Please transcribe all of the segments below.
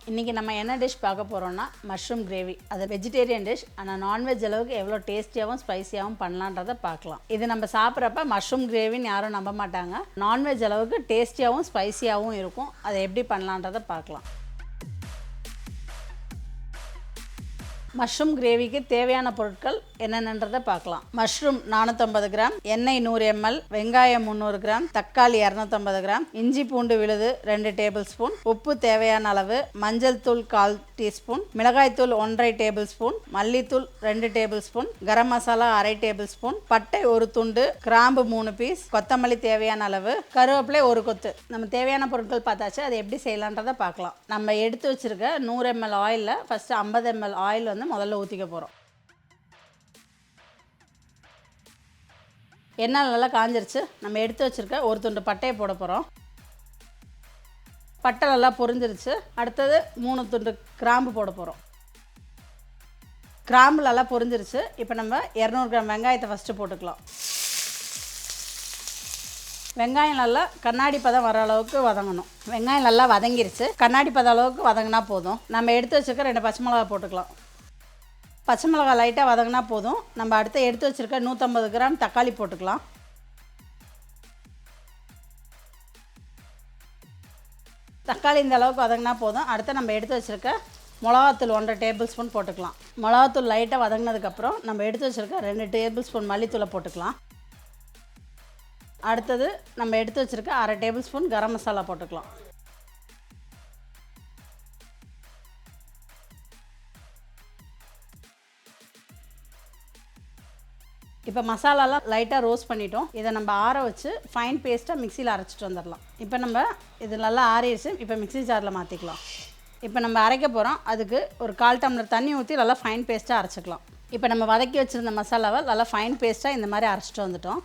இன்றைக்கி நம்ம என்ன டிஷ் பார்க்க போகிறோம்னா மஷ்ரூம் கிரேவி. அது வெஜிடேரியன் டிஷ். ஆனால் நான்வெஜ் அளவுக்கு எவ்வளோ டேஸ்டியாகவும் ஸ்பைசியாகவும் பண்ணலான்றதை பார்க்கலாம். இது நம்ம சாப்பிட்றப்ப மஷ்ரூம் கிரேவின்னு யாரும் நம்ப மாட்டாங்க. நான்வெஜ் அளவுக்கு டேஸ்டியாகவும் ஸ்பைசியாகவும் இருக்கும். அதை எப்படி பண்ணலான்றதை பார்க்கலாம். மஷ்ரூம் கிரேவிக்கு தேவையான பொருட்கள் என்னென்னன்றதை பார்க்கலாம். மஷ்ரூம் 450 கிராம், எண்ணெய் 100 ml, வெங்காயம் 300 கிராம், தக்காளி 250 கிராம், இஞ்சி பூண்டு விழுது 2 டேபிள் ஸ்பூன், உப்பு தேவையான அளவு, மஞ்சள் தூள் 1/4 டீஸ்பூன், மிளகாய் தூள் 1/2 டேபிள் ஸ்பூன், மல்லித்தூள் 2 table spoon, garam masala 1/2 table spoon, பட்டை 1 துண்டு, கிராம்பு 3 பீஸ், கொத்தமல்லி தேவையான அளவு, கருவேப்பிலை 1 கொத்து. நம்ம தேவையான பொருட்கள் பார்த்தாச்சு. அதை எப்படி செய்யலான்றதை பார்க்கலாம். நம்ம எடுத்து வச்சிருக்க 100 ml ஆயிலில் ஃபஸ்ட்டு 50 ml ஆயில் முதல்ல ஊற்றிக்க போகிறோம். எண்ணெய் நல்லா காஞ்சிருச்சு. நம்ம எடுத்து வச்சிருக்க 1 துண்டு பட்டையை போட போகிறோம். பட்டை நல்லா பொரிஞ்சிருச்சு. அடுத்தது 3 துண்டு கிராம்பு போட போகிறோம். கிராம்பு நல்லா பொரிஞ்சிருச்சு. இப்போ நம்ம 200 கிராம் வெங்காயத்தை ஃபஸ்ட்டு போட்டுக்கலாம். வெங்காயம் நல்லா கண்ணாடி பதம் வர அளவுக்கு வதங்கணும். வெங்காயம் நல்லா வதங்கிருச்சு. கண்ணாடி பதம் அளவுக்கு வதங்கினா போதும். நம்ம எடுத்து வச்சுருக்க 2 பச்சை மிளகா போட்டுக்கலாம். பச்சை மிளகா லைட்டாக வதங்கினா போதும். நம்ம அடுத்து எடுத்து வச்சுருக்க 150 கிராம் தக்காளி போட்டுக்கலாம். தக்காளி இந்த அளவுக்கு வதங்கினா போதும். அடுத்து நம்ம எடுத்து வச்சுருக்க மிளகாத்தூள் 1/2 டேபிள் ஸ்பூன் போட்டுக்கலாம். மிளகாத்தூள் லைட்டாக வதங்கினதுக்கப்புறம் நம்ம எடுத்து வச்சுருக்க 2 டேபிள் ஸ்பூன் மல்லித்தூளை போட்டுக்கலாம். அடுத்தது நம்ம எடுத்து வச்சுருக்க 1/2 டேபிள் ஸ்பூன் கரம் மசாலா போட்டுக்கலாம். இப்போ மசாலாலாம் லைட்டாக ரோஸ்ட் பண்ணிட்டோம். இதை நம்ம ஆற வச்சு ஃபைன் பேஸ்ட்டாக மிக்சியில் அரைச்சிட்டு வந்துடலாம். இப்போ நம்ம இது நல்லா ஆறிடுச்சு. இப்போ மிக்சி ஜாரில் மாற்றிக்கலாம். இப்போ நம்ம அரைக்க போகிறோம். அதுக்கு ஒரு 1/4 டம்ளர் தண்ணி ஊற்றி நல்லா ஃபைன் பேஸ்ட்டாக அரைச்சிக்கலாம். இப்போ நம்ம வதக்கி வச்சுருந்த மசாலாவை நல்லா ஃபைன் பேஸ்ட்டாக இந்த மாதிரி அரைச்சிட்டு வந்துட்டோம்.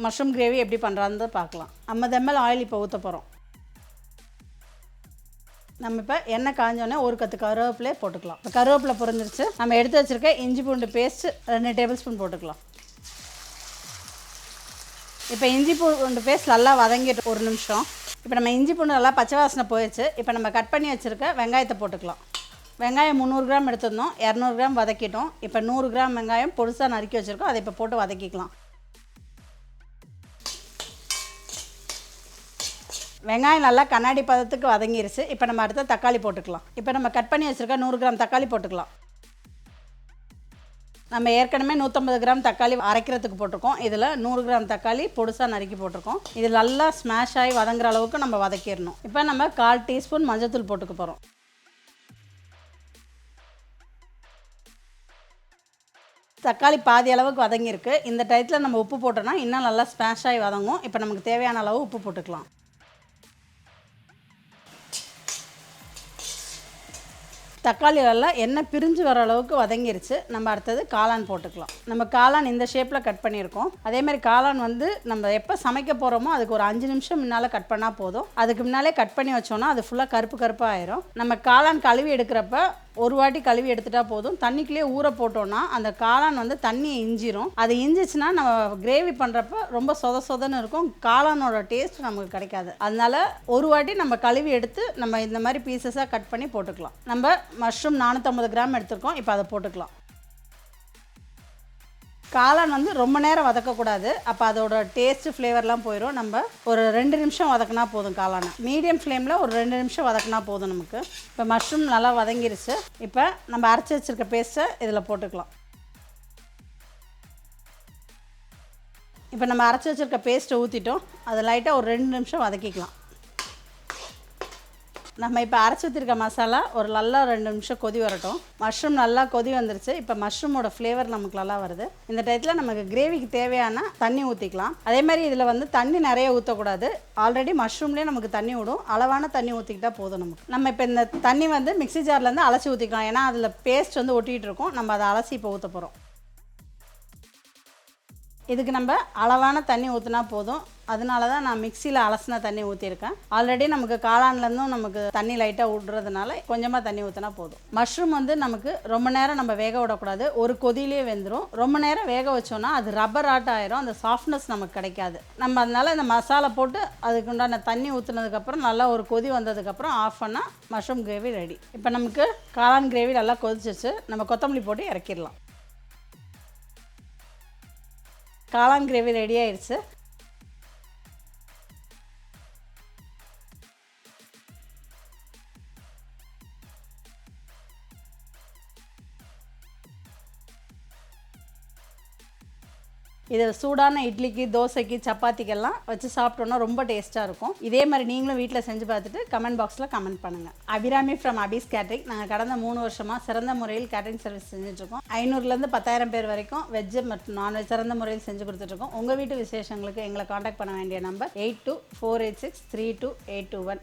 மஷ்ரூம் கிரேவி எப்படி பண்ணுறான்னு பார்க்கலாம். 50 ml ஆயில் இப்போ ஊற்ற போகிறோம். நம்ம இப்போ எண்ணெய் காஞ்சோடனே 1 கத்து கருவேப்பிலை போட்டுக்கலாம். இப்போ கருவேப்பிலை பொரிஞ்சிருச்சு. நம்ம எடுத்து வச்சுருக்க இஞ்சி பூண்டு பேஸ்ட்டு 2 டேபிள் ஸ்பூன் போட்டுக்கலாம். இப்போ இஞ்சி பூண்டு பேஸ்ட் நல்லா வதங்கிட்டு 1 நிமிஷம். இப்போ நம்ம இஞ்சி பூண்டு நல்லா பச்சை வாசனை போயிடுச்சு. இப்போ நம்ம கட் பண்ணி வச்சுருக்க வெங்காயத்தை போட்டுக்கலாம். வெங்காயம் 300 கிராம் எடுத்துருந்தோம். 200 கிராம் வதக்கிட்டோம். இப்போ 100 கிராம் வெங்காயம் பொடிசாக நறுக்கி வச்சுருக்கோம். அதை இப்போ போட்டு வதக்கிக்கலாம். வெங்காயம் நல்லா கண்ணாடி பதத்துக்கு வதங்கிருச்சு. இப்போ நம்ம அடுத்த தக்காளி போட்டுக்கலாம். இப்போ நம்ம கட் பண்ணி வச்சுருக்க 100 கிராம் தக்காளி போட்டுக்கலாம். நம்ம ஏற்கனவே 150 கிராம் தக்காளி அரைக்கிறதுக்கு போட்டிருக்கோம். இதில் 100 கிராம் தக்காளி பொடிசாக நறுக்கி போட்டிருக்கோம். இது நல்லா ஸ்மாஷ் ஆகி வதங்குற அளவுக்கு நம்ம வதக்கிடணும். இப்போ நம்ம 1/4 டீஸ்பூன் மஞ்சள்தூள் போட்டுக்க போகிறோம். தக்காளி பாதி அளவுக்கு வதங்கியிருக்கு. இந்த டயத்தில் நம்ம உப்பு போட்டோன்னா இன்னும் நல்லா ஸ்மாஷ் ஆகி வதங்கும். இப்போ நமக்கு தேவையான அளவு உப்பு போட்டுக்கலாம். தக்காளி எல்லாம் எண்ணெய் பிரிஞ்சு வர அளவுக்கு வதங்கிருச்சு. நம்ம அடுத்தது காளான் போட்டுக்கலாம். நம்ம காளான் இந்த ஷேப்பில் கட் பண்ணியிருக்கோம். அதேமாதிரி காளான் நம்ம எப்போ சமைக்க போகிறோமோ அதுக்கு ஒரு 5 நிமிஷம் முன்னால் கட் பண்ணால் போதும். அதுக்கு முன்னாலே கட் பண்ணி வச்சோன்னா அது ஃபுல்லாக கருப்பு கருப்பாக ஆயிரும். நம்ம காளான் கழுவி எடுக்கிறப்ப ஒரு வாட்டி கழுவி எடுத்துட்டா போதும். தண்ணிக்குள்ளேயே ஊற போட்டோன்னா அந்த காளான் தண்ணியை இஞ்சிரும். அது இஞ்சிச்சுன்னா நம்ம கிரேவி பண்ணுறப்ப ரொம்ப சொதன்னு இருக்கும். காளானோட டேஸ்ட் நமக்கு கிடைக்காது. அதனால ஒரு வாட்டி நம்ம கழுவி எடுத்து நம்ம இந்த மாதிரி பீசஸாக கட் பண்ணி போட்டுக்கலாம். நம்ம மஷ்ரூம் 450 கிராம் எடுத்துருக்கோம். இப்போ அதை போட்டுக்கலாம். காளான் ரொம்ப நேரம் வதக்கக்கூடாது. அப்போ அதோட டேஸ்ட்டு ஃப்ளேவர்லாம் போயிடும். நம்ம ஒரு 2 நிமிஷம் வதக்கினா போதும். காளானை மீடியம் ஃப்ளேமில் ஒரு 2 நிமிஷம் வதக்கினா போதும் நமக்கு. இப்போ மஷ்ரூம் நல்லா வதங்கிருச்சு. இப்போ நம்ம அரைச்சி வச்சுருக்க பேஸ்ட்டை இதில் போட்டுக்கலாம். இப்போ நம்ம அரைச்சி வச்சுருக்க பேஸ்ட்டை ஊற்றிட்டோம். அதை லைட்டாக ஒரு 2 நிமிஷம் வதக்கிக்கலாம். நம்ம இப்போ அரைச்சி ஊற்றிருக்க மசாலா ஒரு நல்லா 2 நிமிஷம் கொதி வரட்டும். மஷ்ரூம் நல்லா கொதி வந்துருச்சு. இப்போ மஷ்ரூமோட ஃப்ளேவர் நமக்கு நல்லா வருது. இந்த டயத்தில் நமக்கு கிரேவிக்கு தேவையான தண்ணி ஊற்றிக்கலாம். அதே மாதிரி இதில் தண்ணி நிறைய ஊற்றக்கூடாது. ஆல்ரெடி மஷ்ரூம்லேயே நமக்கு தண்ணி விடும். அளவான தண்ணி ஊற்றிக்கிட்டால் போதும் நமக்கு. நம்ம இப்போ இந்த தண்ணி மிக்ஸி ஜார்லேருந்து அலசி ஊற்றிக்கலாம். ஏன்னா அதில் பேஸ்ட் ஒட்டிகிட்டு இருக்கும். நம்ம அதை அலசி இப்போ ஊற்ற போகிறோம். இதுக்கு நம்ம அளவான தண்ணி ஊற்றினா போதும். அதனால தான் நான் மிக்சியில் அலசின தண்ணி ஊற்றிருக்கேன். ஆல்ரெடி நமக்கு காளான்லேருந்தும் நமக்கு தண்ணி லைட்டாக விட்றதுனால கொஞ்சமாக தண்ணி ஊற்றினா போதும். மஷ்ரூம் வந்து நமக்கு ரொம்ப நேரம் நம்ம வேக விடக்கூடாது. ஒரு கொதியிலே வெந்துடும். ரொம்ப நேரம் வேக வச்சோன்னா அது ரப்பர் ஆட்டம் ஆயிரும். அந்த சாஃப்ட்னஸ் நமக்கு கிடைக்காது. நம்ம அதனால் இந்த மசாலா போட்டு அதுக்கு உண்டான தண்ணி ஊற்றுனதுக்கப்புறம் நல்லா ஒரு கொதி வந்ததுக்கப்புறம் ஆஃப் பண்ணால் மஷ்ரூம் கிரேவி ரெடி. இப்போ நமக்கு காளான் கிரேவி நல்லா கொதிச்சிச்சு. நம்ம கொத்தமல்லி போட்டு இறக்கிடலாம். காளான் கிரேவி ரெடி ஆயிடுச்சு. இதை சூடான இட்லிக்கு, தோசைக்கு, சப்பாத்திக்கெல்லாம் வச்சு சாப்பிட்டோன்னா ரொம்ப டேஸ்ட்டாக இருக்கும். இதே மாதிரி நீங்களும் வீட்டில் செஞ்சு பார்த்துட்டு கமெண்ட் பாக்ஸில் கமெண்ட் பண்ணுங்கள். Abirami from Abi's catering. நாங்கள் கடந்த 3 வருஷமாக சிறந்த முறையில் கேட்டரிங் சர்வீஸ் செஞ்சுட்ருக்கோம். 500லேருந்து 10,000 பேர் வரைக்கும் வெஜ்ஜு மற்றும் நான்வெஜ் சிறந்த முறையில் செஞ்சு கொடுத்துட்ருக்கோம். உங்கள் வீட்டு விசேஷங்களுக்கு எங்களை காண்டாக்ட் பண்ண வேண்டிய நம்பர் 8248632821.